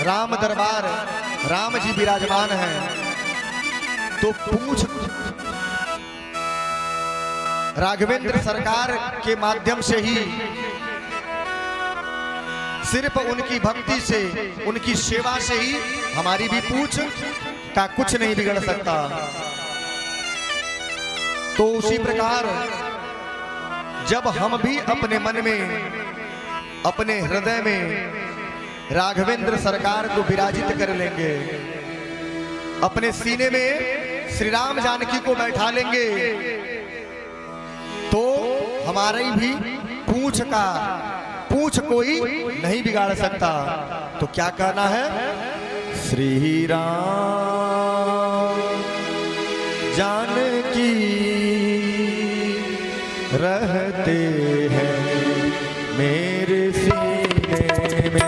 राम दरबार राम जी विराजमान हैं, तो पूछ राघवेंद्र सरकार के माध्यम से ही, सिर्फ उनकी भक्ति से, उनकी सेवा से ही हमारी भी पूछ का कुछ नहीं बिगड़ सकता। तो उसी प्रकार जब हम भी अपने मन में, अपने हृदय में राघवेंद्र सरकार को विराजित कर लेंगे, अपने सीने में श्री राम जानकी को बैठा लेंगे, तो हमारी भी पूछ कोई नहीं बिगाड़ सकता। तो क्या कहना है? श्री राम जानकी रहते हैं मेरे सीने में।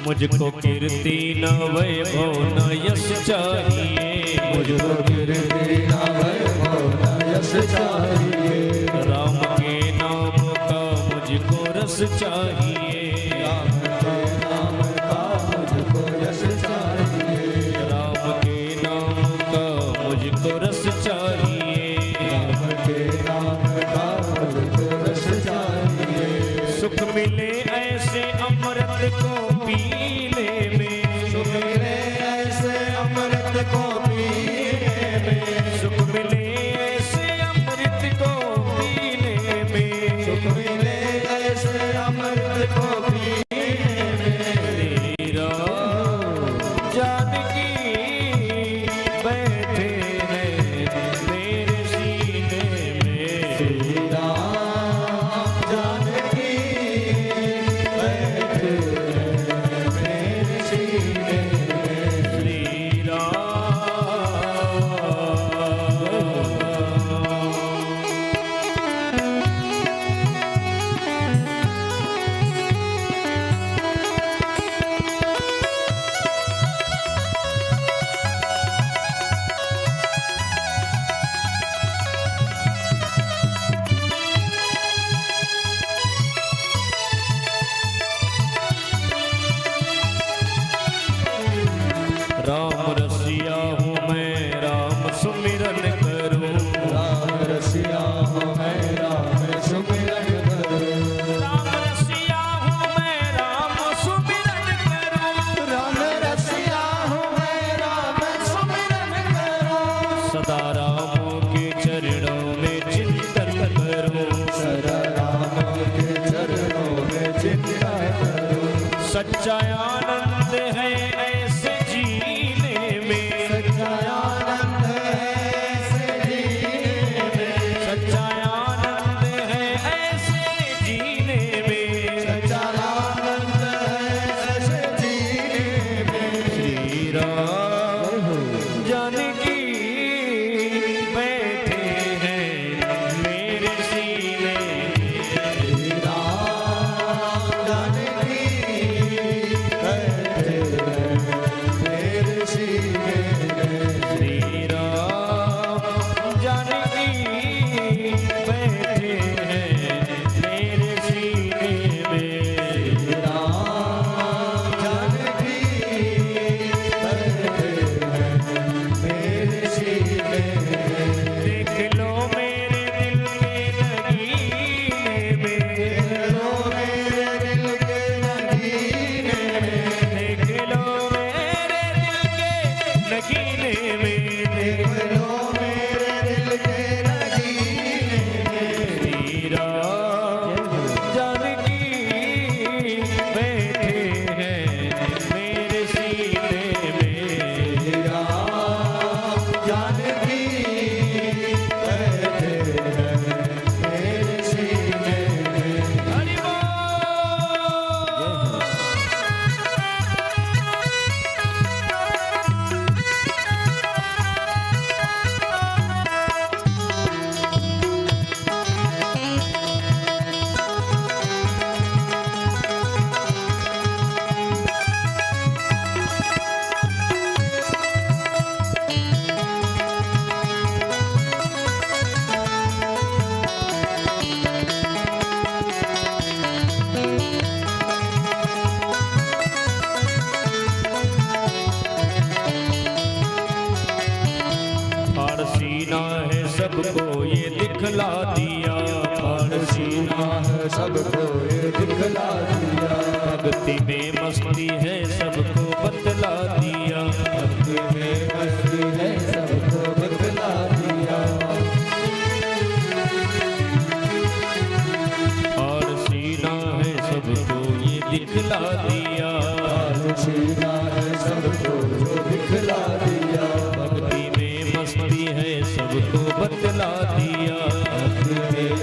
मुझको कीर्ति न वैभव न यश चाहिए, मुझको कीर्ति न वैभव न यश चाहिए। राम के नाम का मुझको रस चाहिए, राम के नाम का मुझको यश चाहिए। राम के नाम का मुझको रस चाहिए, राम के नाम का मुझको रस चाहिए। सुख मिले ऐसे अमृत को पीले में, सुख मिले ऐसे अमृत को पीने में, सुख मिले ऐसे अमृत को पीले में, सुख मिले ऐसे अमृत को पीने में। तेरा जानकी बैठे हैं मेरे सीने में, श्री राम जानकी बैठे हैं मेरे सीने में। श्री राम। राम रसिया हूँ मैं, राम सुमिरन करूँ, राम रसिया हूँ मैं, राम सुमिरन करूँ। राम रसिया हूँ मैं, राम सुमिरन करूँ, राम रसिया हूँ मैं, राम सुमिरन करूँ। सदा राम के चरणों में चिंतन करूँ, सदा राम के चरणों में चिंतन करूँ। सच्चा आनंद है ऐसे जीने में, सच्चा आनंद है ऐसे जीने में। बतला दिया। और सीना है सबको ये दिखला दिया। भक्ति में मस्ती है सबको बतला दिया। भक्ति में मस्ती है सबको बतला दिया। और सीना है सबको ये दिखला दिया। और सीना है सबको जो दिखला दिया। भक्ति में मस्ती है सबको बतला दिया। भक्ति में